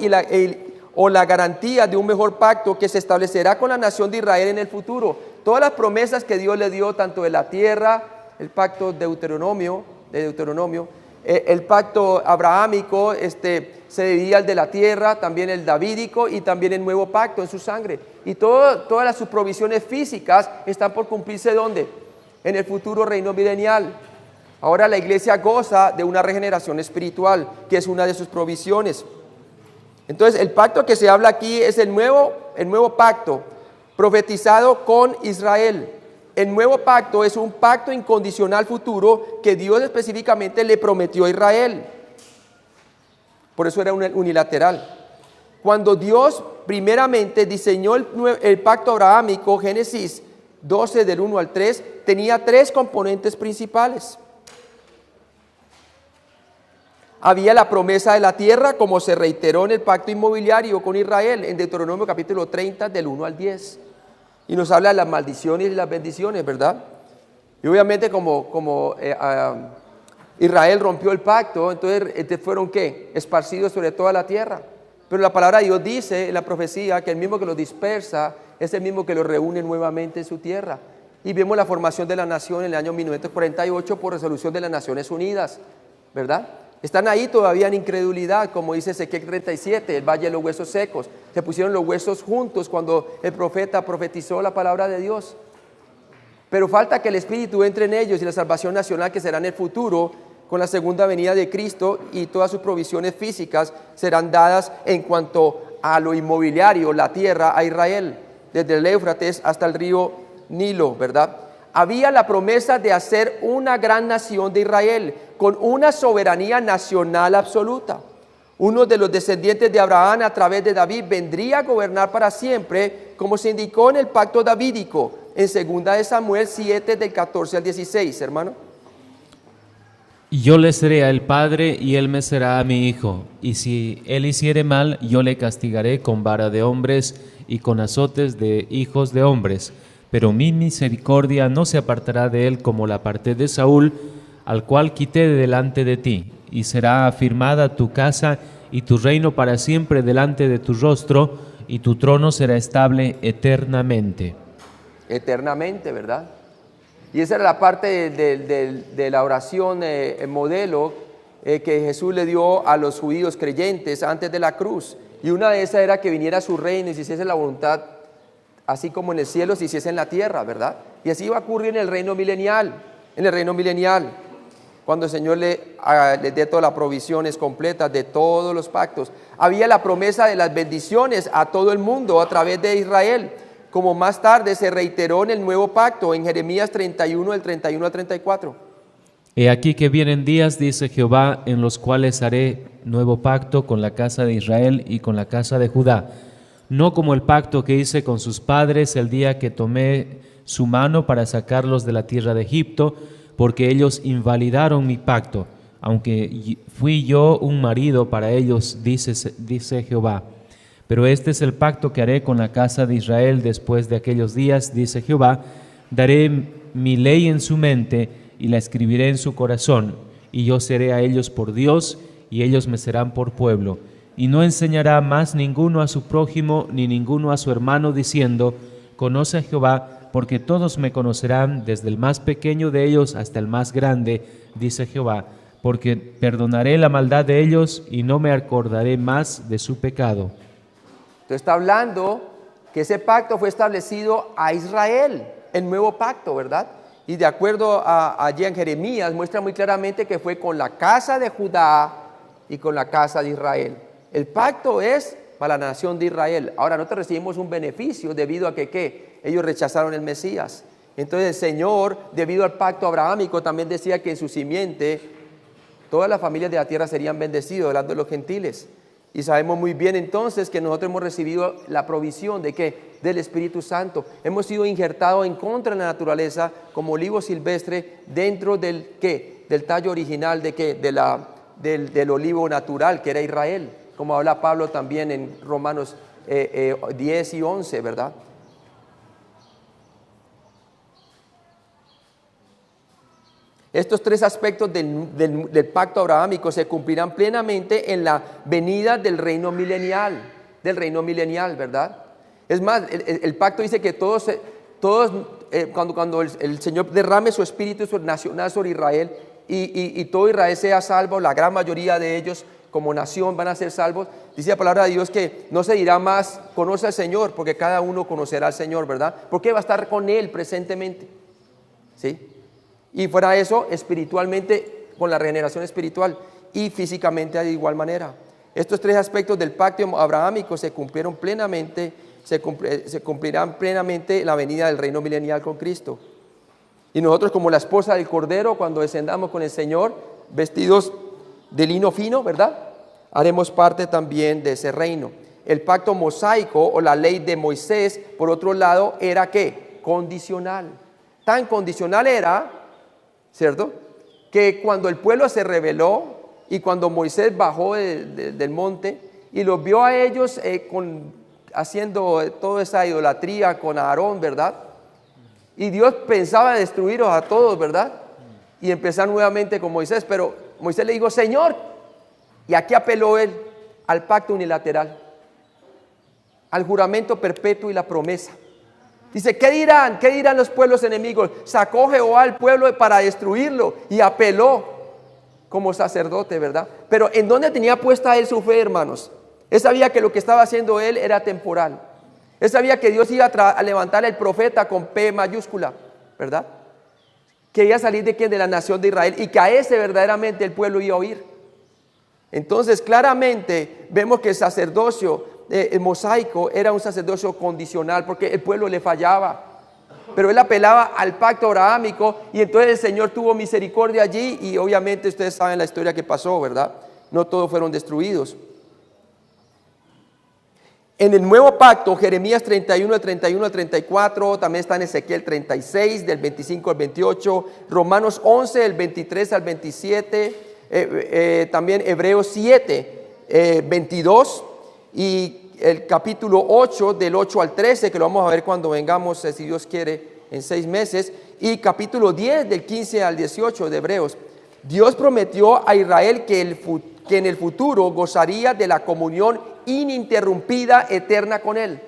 o la garantía de un mejor pacto que se establecerá con la nación de Israel en el futuro. Todas las promesas que Dios le dio, tanto de la tierra, el pacto de Deuteronomio, el pacto abrahámico, se dividía el de la tierra, también el davídico y también el nuevo pacto en su sangre. Y todas las sus provisiones físicas están por cumplirse ¿dónde? En el futuro reino milenial. Ahora la iglesia goza de una regeneración espiritual, que es una de sus provisiones. Entonces el pacto que se habla aquí es el nuevo pacto profetizado con Israel. El nuevo pacto es un pacto incondicional futuro que Dios específicamente le prometió a Israel. Por eso era unilateral. Cuando Dios primeramente diseñó el pacto abrahámico, Génesis 12 del 1 al 3, tenía tres componentes principales. Había la promesa de la tierra, como se reiteró en el pacto inmobiliario con Israel, en Deuteronomio capítulo 30 del 1 al 10. Y nos habla de las maldiciones y las bendiciones, ¿verdad? Y obviamente como Israel rompió el pacto, entonces fueron ¿qué? Esparcidos sobre toda la tierra. Pero la palabra de Dios dice en la profecía que el mismo que los dispersa es el mismo que los reúne nuevamente en su tierra. Y vemos la formación de la nación en el año 1948 por resolución de las Naciones Unidas, ¿verdad? Están ahí todavía en incredulidad, como dice Ezequiel 37, el valle de los huesos secos. Se pusieron los huesos juntos cuando el profeta profetizó la palabra de Dios. Pero falta que el Espíritu entre en ellos y la salvación nacional que será en el futuro con la segunda venida de Cristo, y todas sus provisiones físicas serán dadas en cuanto a lo inmobiliario, la tierra, a Israel, desde el Éufrates hasta el río Nilo, ¿verdad? Había la promesa de hacer una gran nación de Israel con una soberanía nacional absoluta. Uno de los descendientes de Abraham a través de David vendría a gobernar para siempre, como se indicó en el pacto davídico en 2 de Samuel 7 del 14 al 16, hermano. Y yo le seré a él padre y él me será a mi hijo, y si él hiciere mal, yo le castigaré con vara de hombres y con azotes de hijos de hombres. Pero mi misericordia no se apartará de él como la aparté de Saúl, al cual quité de delante de ti, y será afirmada tu casa y tu reino para siempre delante de tu rostro, y tu trono será estable eternamente. Eternamente, ¿verdad? Y esa era la parte de la oración modelo que Jesús le dio a los judíos creyentes antes de la cruz. Y una de esas era que viniera su reino y se hiciese la voluntad, así como en el cielo se hiciese en la tierra, ¿verdad? Y así va a ocurrir en el reino milenial, cuando el Señor le dé todas las provisiones completas de todos los pactos. Había la promesa de las bendiciones a todo el mundo a través de Israel, como más tarde se reiteró en el nuevo pacto, en Jeremías 31, del 31 al 34. He aquí que vienen días, dice Jehová, en los cuales haré nuevo pacto con la casa de Israel y con la casa de Judá, no como el pacto que hice con sus padres el día que tomé su mano para sacarlos de la tierra de Egipto, porque ellos invalidaron mi pacto, aunque fui yo un marido para ellos, dice Jehová. Pero este es el pacto que haré con la casa de Israel después de aquellos días, dice Jehová. Daré mi ley en su mente y la escribiré en su corazón, y yo seré a ellos por Dios, y ellos me serán por pueblo. Y no enseñará más ninguno a su prójimo, ni ninguno a su hermano, diciendo, conoce a Jehová, porque todos me conocerán, desde el más pequeño de ellos hasta el más grande, dice Jehová, porque perdonaré la maldad de ellos, y no me acordaré más de su pecado. Entonces está hablando que ese pacto fue establecido a Israel, el nuevo pacto, ¿verdad? Y de acuerdo a allí en Jeremías, muestra muy claramente que fue con la casa de Judá y con la casa de Israel. El pacto es para la nación de Israel. Ahora nosotros recibimos un beneficio debido a que ¿qué? Ellos rechazaron el Mesías. Entonces el Señor, debido al pacto abrahámico, también decía que en su simiente todas las familias de la tierra serían bendecidas, hablando de los gentiles. Y sabemos muy bien entonces que nosotros hemos recibido la provisión de ¿qué? Del Espíritu Santo. Hemos sido injertados en contra de la naturaleza como olivo silvestre dentro del ¿qué? Del tallo original de ¿qué? Del olivo natural que era Israel, como habla Pablo también en Romanos 10 y 11, ¿verdad? Estos tres aspectos del pacto abrahámico se cumplirán plenamente en la venida del reino milenial, ¿verdad? Es más, el pacto dice que cuando el Señor derrame su espíritu nacional sobre Israel y todo Israel sea salvo, la gran mayoría de ellos como nación van a ser salvos, dice la palabra de Dios que no se dirá más, conoce al Señor, porque cada uno conocerá al Señor, ¿verdad? Porque va a estar con Él presentemente, ¿sí? Y fuera de eso, espiritualmente, con la regeneración espiritual y físicamente de igual manera. Estos tres aspectos del pacto abrahámico se cumplieron plenamente, se cumplirán plenamente en la venida del reino milenial con Cristo. Y nosotros como la esposa del Cordero, cuando descendamos con el Señor, vestidos de lino fino, ¿verdad? Haremos parte también de ese reino. El pacto mosaico o la ley de Moisés, por otro lado, era ¿qué? Condicional. Tan condicional era, ¿cierto?, que cuando el pueblo se rebeló y cuando Moisés bajó del monte y los vio a ellos haciendo toda esa idolatría con Aarón, ¿verdad? Y Dios pensaba destruirlos a todos, ¿verdad? Y empezar nuevamente con Moisés, pero Moisés le dijo, Señor, y aquí apeló él al pacto unilateral, al juramento perpetuo y la promesa. Dice, ¿qué dirán? ¿Qué dirán los pueblos enemigos? Sacó Jehová al pueblo para destruirlo y apeló como sacerdote, ¿verdad? Pero ¿en dónde tenía puesta él su fe, hermanos? Él sabía que lo que estaba haciendo él era temporal. Él sabía que Dios iba a levantar el profeta con P mayúscula, ¿verdad? Que iba a salir de quién, de la nación de Israel, y que a ese verdaderamente el pueblo iba a oír. Entonces claramente vemos que el sacerdocio el mosaico era un sacerdocio condicional porque el pueblo le fallaba, pero él apelaba al pacto abrahámico y entonces el Señor tuvo misericordia allí y obviamente ustedes saben la historia que pasó, ¿verdad? No todos fueron destruidos. En el nuevo pacto, Jeremías 31, del 31 al 34, también está en Ezequiel 36, del 25 al 28, Romanos 11, del 23 al 27, también Hebreos 7, 22, y el capítulo 8, del 8 al 13, que lo vamos a ver cuando vengamos, si Dios quiere, en 6 meses, y capítulo 10, del 15 al 18 de Hebreos. Dios prometió a Israel que en el futuro gozaría de la comunión ininterrumpida, eterna con Él.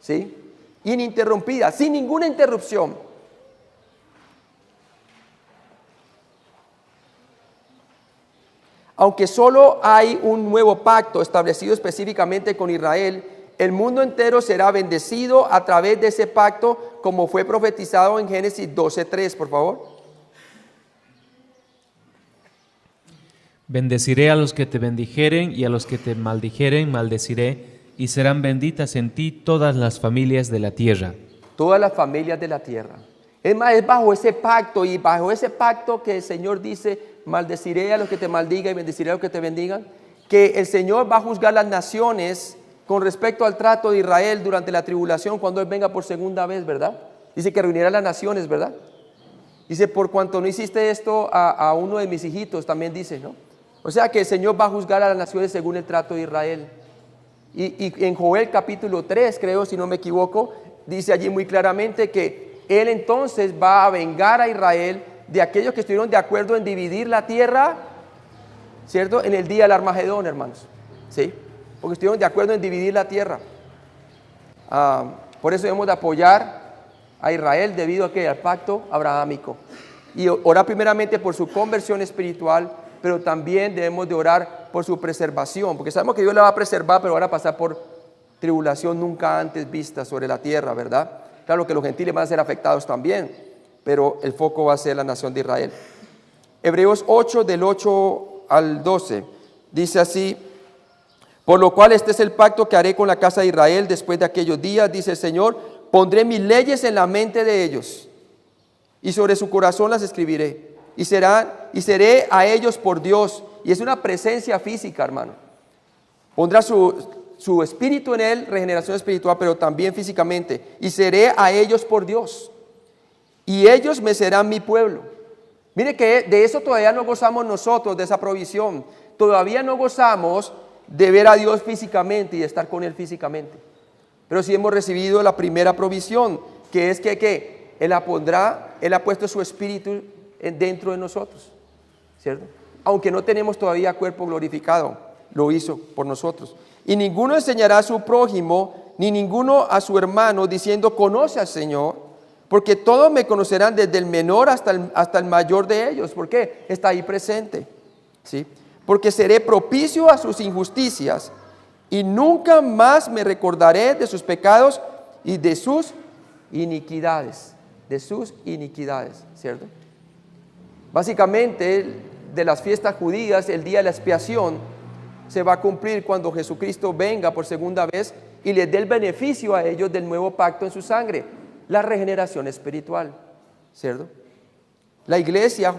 ¿Sí? Ininterrumpida, sin ninguna interrupción. Aunque solo hay un nuevo pacto establecido específicamente con Israel, el mundo entero será bendecido a través de ese pacto, como fue profetizado en Génesis 12:3, por favor. Bendeciré a los que te bendijeren y a los que te maldijeren maldeciré, y serán benditas en ti todas las familias de la tierra. Todas las familias de la tierra. Es más, es bajo ese pacto y bajo ese pacto que el Señor dice, maldeciré a los que te maldigan y bendeciré a los que te bendigan, que el Señor va a juzgar las naciones con respecto al trato de Israel durante la tribulación cuando Él venga por segunda vez, ¿verdad? Dice que reunirá las naciones, ¿verdad? Dice, por cuanto no hiciste esto a uno de mis hijitos, también dice, ¿no? O sea que el Señor va a juzgar a las naciones según el trato de Israel. Y en Joel capítulo 3, creo, si no me equivoco, dice allí muy claramente que Él entonces va a vengar a Israel de aquellos que estuvieron de acuerdo en dividir la tierra, ¿cierto? En el día del Armagedón, hermanos, ¿sí? Porque estuvieron de acuerdo en dividir la tierra. Por eso debemos de apoyar a Israel debido a que al pacto abrahámico. Y orar primeramente por su conversión espiritual, pero también debemos de orar por su preservación, porque sabemos que Dios la va a preservar, pero van a pasar por tribulación nunca antes vista sobre la tierra, ¿verdad? Claro que los gentiles van a ser afectados también, pero el foco va a ser la nación de Israel. Hebreos 8, del 8 al 12, dice así: por lo cual este es el pacto que haré con la casa de Israel después de aquellos días, dice el Señor, pondré mis leyes en la mente de ellos, y sobre su corazón las escribiré, y seré a ellos por Dios. Y es una presencia física, hermano. Pondrá su espíritu en él, regeneración espiritual, pero también físicamente. Y seré a ellos por Dios, y ellos me serán mi pueblo. Mire que de eso todavía no gozamos nosotros, de esa provisión. Todavía no gozamos de ver a Dios físicamente y de estar con Él físicamente. Pero sí hemos recibido la primera provisión, que es que Él ha puesto su espíritu dentro de nosotros, ¿cierto? Aunque no tenemos todavía cuerpo glorificado, lo hizo por nosotros. Y ninguno enseñará a su prójimo, ni ninguno a su hermano, diciendo, conoce al Señor, porque todos me conocerán, desde el menor hasta el mayor de ellos. ¿Por qué? Está ahí presente, ¿sí? Porque seré propicio a sus injusticias, y nunca más me recordaré de sus pecados y de sus iniquidades. De sus iniquidades, ¿cierto? Básicamente, de las fiestas judías, el día de la expiación se va a cumplir cuando Jesucristo venga por segunda vez y les dé el beneficio a ellos del nuevo pacto en su sangre, la regeneración espiritual, ¿cierto? La iglesia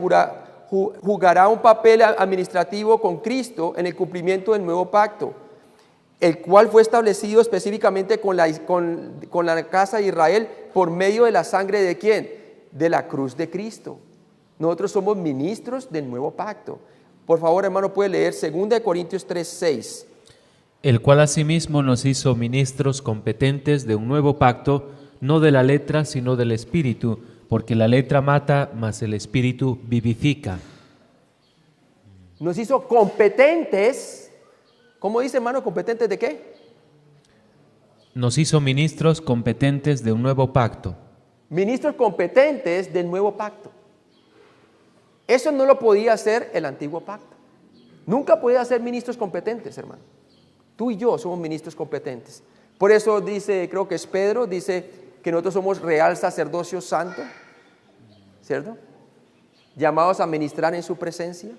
jugará un papel administrativo con Cristo en el cumplimiento del nuevo pacto, el cual fue establecido específicamente con la casa de Israel por medio de la sangre ¿de quién? De la cruz de Cristo. Nosotros somos ministros del nuevo pacto. Por favor, hermano, puede leer 2 Corintios 3:6. El cual asimismo nos hizo ministros competentes de un nuevo pacto, no de la letra, sino del Espíritu, porque la letra mata, mas el Espíritu vivifica. Nos hizo competentes. ¿Cómo dice, hermano? ¿Competentes de qué? Nos hizo ministros competentes de un nuevo pacto. Ministros competentes del nuevo pacto. Eso no lo podía hacer el antiguo pacto. Nunca podía ser ministros competentes, hermano. Tú y yo somos ministros competentes. Por eso dice, creo que es Pedro, dice que nosotros somos real sacerdocio santo, ¿cierto? Llamados a ministrar en su presencia.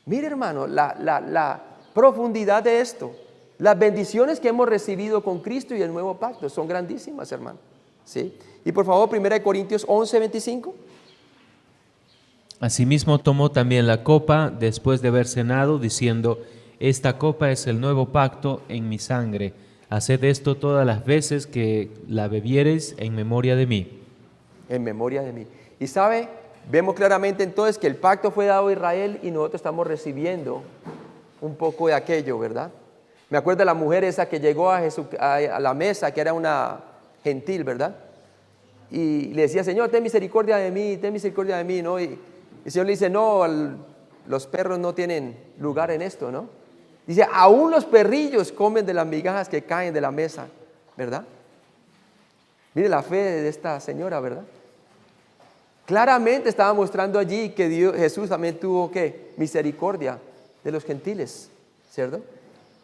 Mire, hermano, la profundidad de esto. Las bendiciones que hemos recibido con Cristo y el nuevo pacto son grandísimas, hermano. ¿Sí? Y por favor, 1 Corintios 11:25. Asimismo tomó también la copa después de haber cenado, diciendo, esta copa es el nuevo pacto en mi sangre. Haced esto todas las veces que la bebiereis en memoria de mí. En memoria de mí. Y sabe, vemos claramente entonces que el pacto fue dado a Israel y nosotros estamos recibiendo un poco de aquello, ¿verdad? Me acuerdo de la mujer esa que llegó a la mesa, que era una gentil, ¿verdad? Y le decía, Señor, ten misericordia de mí, ¿no? Y el Señor le dice, no, los perros no tienen lugar en esto, ¿no? Dice, aún los perrillos comen de las migajas que caen de la mesa, ¿verdad? Mire la fe de esta señora, ¿verdad? Claramente estaba mostrando allí que Jesús también tuvo, ¿qué? Misericordia de los gentiles, ¿cierto?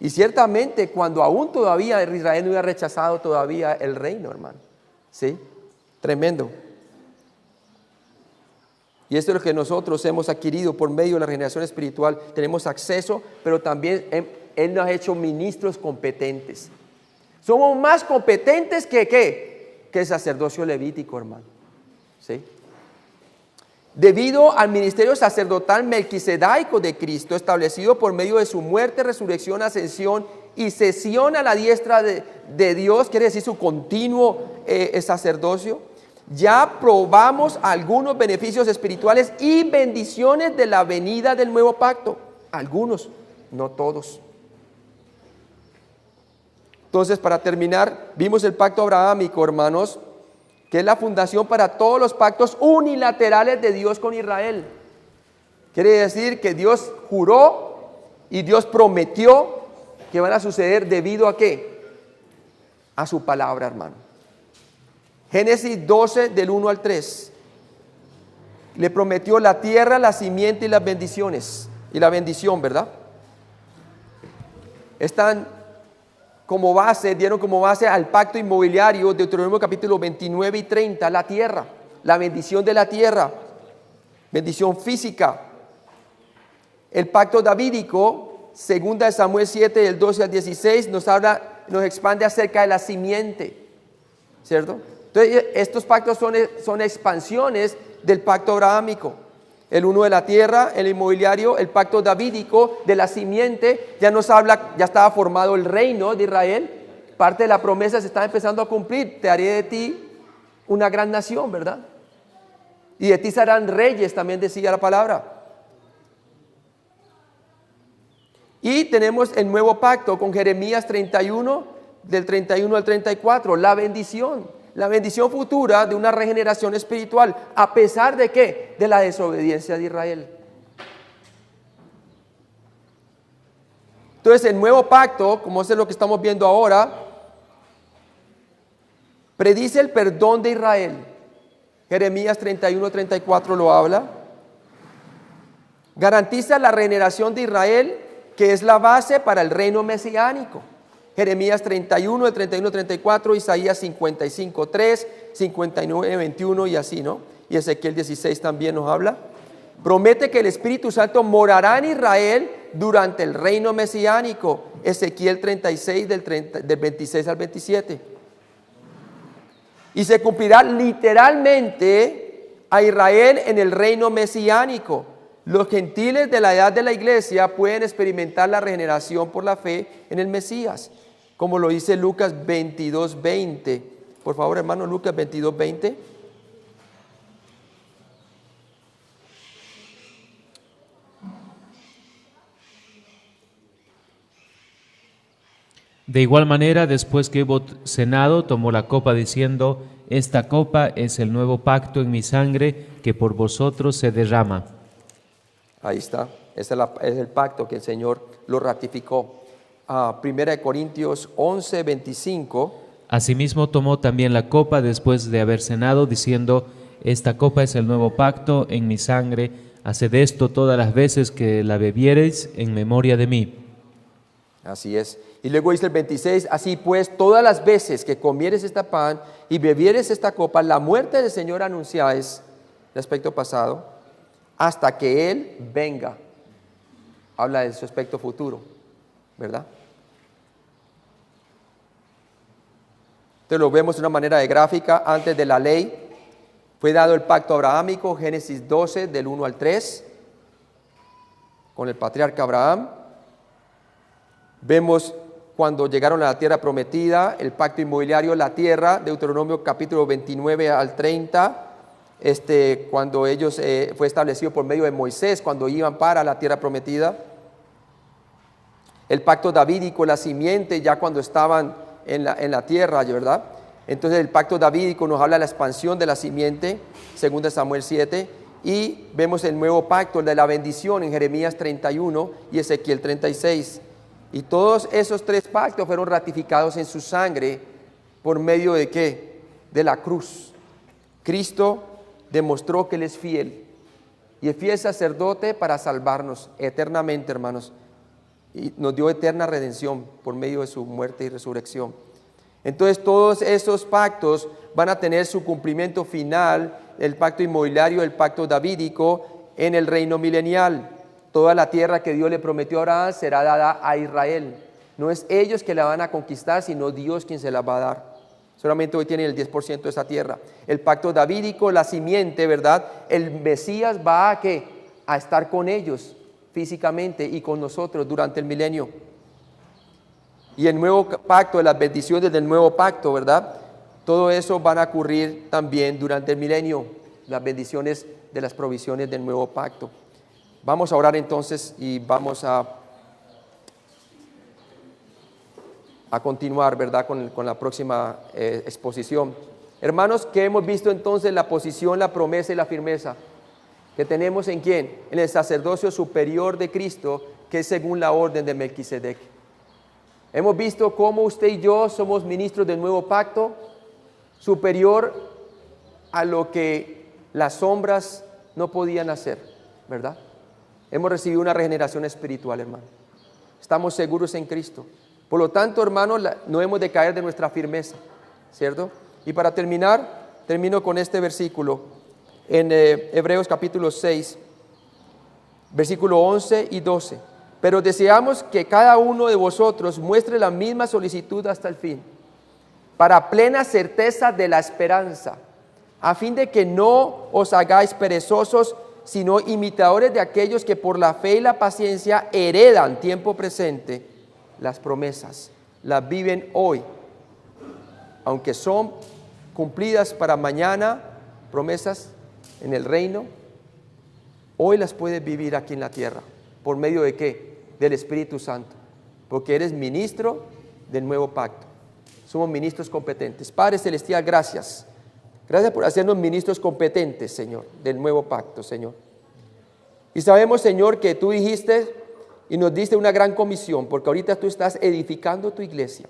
Y ciertamente cuando aún todavía Israel no había rechazado todavía el reino, hermano, ¿sí? Tremendo. Y esto es lo que nosotros hemos adquirido por medio de la regeneración espiritual. Tenemos acceso, pero también Él nos ha hecho ministros competentes. Somos más competentes que el sacerdocio levítico, hermano. ¿Sí? Debido al ministerio sacerdotal melquisedaico de Cristo, establecido por medio de su muerte, resurrección, ascensión y sesión a la diestra de Dios, quiere decir su continuo sacerdocio, ya probamos algunos beneficios espirituales y bendiciones de la venida del nuevo pacto. Algunos, no todos. Entonces, para terminar, vimos el pacto abrahámico, hermanos, que es la fundación para todos los pactos unilaterales de Dios con Israel. Quiere decir que Dios juró y Dios prometió que van a suceder debido a ¿qué? A su palabra, hermano. Génesis 12, del 1 al 3. Le prometió la tierra, la simiente y las bendiciones. Y la bendición, ¿verdad? Es tan como base, dieron como base al pacto inmobiliario de Deuteronomio capítulo 29 y 30, la tierra, la bendición de la tierra, bendición física. El pacto davídico, segunda de Samuel 7, del 12 al 16, nos expande acerca de la simiente, ¿cierto? Entonces, estos pactos son expansiones del pacto abrahámico. El uno de la tierra, el inmobiliario, el pacto davídico de la simiente, ya nos habla, ya estaba formado el reino de Israel, parte de la promesa se está empezando a cumplir, te haré de ti una gran nación, ¿verdad? Y de ti serán reyes, también decía la palabra. Y tenemos el nuevo pacto con Jeremías 31, del 31 al 34, la bendición futura de una regeneración espiritual, ¿a pesar de qué? De la desobediencia de Israel. Entonces el nuevo pacto, como es lo que estamos viendo ahora, predice el perdón de Israel. Jeremías 31, 34 lo habla. Garantiza la regeneración de Israel, que es la base para el reino mesiánico. Jeremías 31, el 31, 34, Isaías 55, 3, 59, 21 y así, ¿no? Y Ezequiel 16 también nos habla. Promete que el Espíritu Santo morará en Israel durante el reino mesiánico. Ezequiel 36, del 26 al 27. Y se cumplirá literalmente a Israel en el reino mesiánico. Los gentiles de la edad de la iglesia pueden experimentar la regeneración por la fe en el Mesías, como lo dice Lucas 22, 20. Por favor, hermano, Lucas 22, 20. De igual manera, después que hubo cenado, tomó la copa diciendo: esta copa es el nuevo pacto en mi sangre, que por vosotros se derrama. Ahí está, ese es el pacto que el Señor lo ratificó. Primera de Corintios 11, 25. Asimismo tomó también la copa después de haber cenado, diciendo: esta copa es el nuevo pacto en mi sangre, haced esto todas las veces que la bebiereis en memoria de mí. Así es. Y luego dice el 26, así pues, todas las veces que comieres este pan y bebieres esta copa, la muerte del Señor anunciáis, el aspecto pasado, hasta que Él venga. Habla de su aspecto futuro, ¿verdad? Entonces lo vemos de una manera de gráfica. Antes de la ley fue dado el pacto abrahámico, Génesis 12, del 1 al 3, con el patriarca Abraham. Vemos cuando llegaron a la tierra prometida, el pacto inmobiliario, la tierra, Deuteronomio capítulo 29 al 30, cuando ellos fue establecido por medio de Moisés, cuando iban para la tierra prometida. El pacto davídico, la simiente, ya cuando estaban en la tierra, ¿verdad? Entonces el pacto davídico nos habla de la expansión de la simiente, 2 Samuel 7, y vemos el nuevo pacto, el de la bendición, en Jeremías 31 y Ezequiel 36. Y todos esos tres pactos fueron ratificados en su sangre por medio de ¿qué? De la cruz. Cristo demostró que Él es fiel y es fiel sacerdote para salvarnos eternamente, hermanos, y nos dio eterna redención por medio de su muerte y resurrección. Entonces todos esos pactos van a tener su cumplimiento final, el pacto inmobiliario, el pacto davídico, en el reino milenial. Toda la tierra que Dios le prometió a Abraham será dada a Israel. No es ellos que la van a conquistar, sino Dios quien se la va a dar. Solamente hoy tienen el 10% de esa tierra. El pacto davídico, la simiente, ¿verdad? El Mesías va a ¿qué? A estar con ellos físicamente y con nosotros durante el milenio. Y el nuevo pacto, las bendiciones del nuevo pacto, ¿verdad? Todo eso van a ocurrir también durante el milenio. Las bendiciones de las provisiones del nuevo pacto. Vamos a orar entonces y vamos a continuar, ¿verdad? Con la próxima exposición. Hermanos, ¿qué hemos visto entonces? La posición, la promesa y la firmeza que tenemos en ¿quién? En el sacerdocio superior de Cristo, que es según la orden de Melquisedec. Hemos visto cómo usted y yo somos ministros del nuevo pacto, superior a lo que las sombras no podían hacer, ¿verdad? Hemos recibido una regeneración espiritual, hermano. Estamos seguros en Cristo. Por lo tanto, hermanos, no hemos de caer de nuestra firmeza, ¿cierto? Y para terminar, termino con este versículo en Hebreos capítulo 6, versículo 11 y 12. Pero deseamos que cada uno de vosotros muestre la misma solicitud hasta el fin, para plena certeza de la esperanza, a fin de que no os hagáis perezosos, sino imitadores de aquellos que por la fe y la paciencia heredan tiempo presente las promesas, las viven hoy, aunque son cumplidas para mañana, promesas en el reino, hoy las puedes vivir aquí en la tierra. ¿Por medio de qué? Del Espíritu Santo, porque eres ministro del nuevo pacto. Somos ministros competentes. Padre Celestial, gracias. Gracias por hacernos ministros competentes, Señor, del nuevo pacto, Señor. Y sabemos, Señor, que tú dijiste y nos diste una gran comisión, porque ahorita tú estás edificando tu iglesia.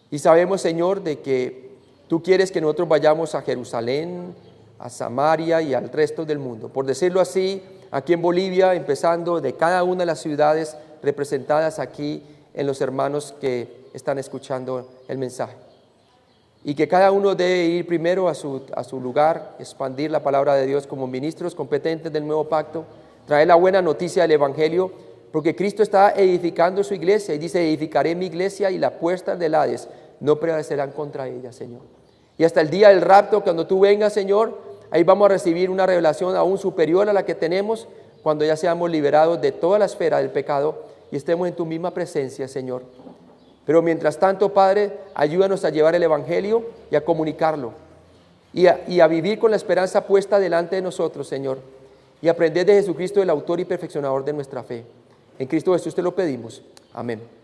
Y sabemos, Señor, de que tú quieres que nosotros vayamos a Jerusalén, a Samaria y al resto del mundo. Por decirlo así, aquí en Bolivia, empezando de cada una de las ciudades representadas aquí en los hermanos que están escuchando el mensaje. Y que cada uno debe ir primero a su lugar, expandir la palabra de Dios como ministros competentes del nuevo pacto, traer la buena noticia del Evangelio, porque Cristo está edificando su iglesia y dice: edificaré mi iglesia y las puertas del Hades no prevalecerán contra ella, Señor. Y hasta el día del rapto, cuando tú vengas, Señor, ahí vamos a recibir una revelación aún superior a la que tenemos cuando ya seamos liberados de toda la esfera del pecado y estemos en tu misma presencia, Señor. Pero mientras tanto, Padre, ayúdanos a llevar el Evangelio y a comunicarlo y a vivir con la esperanza puesta delante de nosotros, Señor, y aprender de Jesucristo, el autor y perfeccionador de nuestra fe. En Cristo Jesús te lo pedimos. Amén.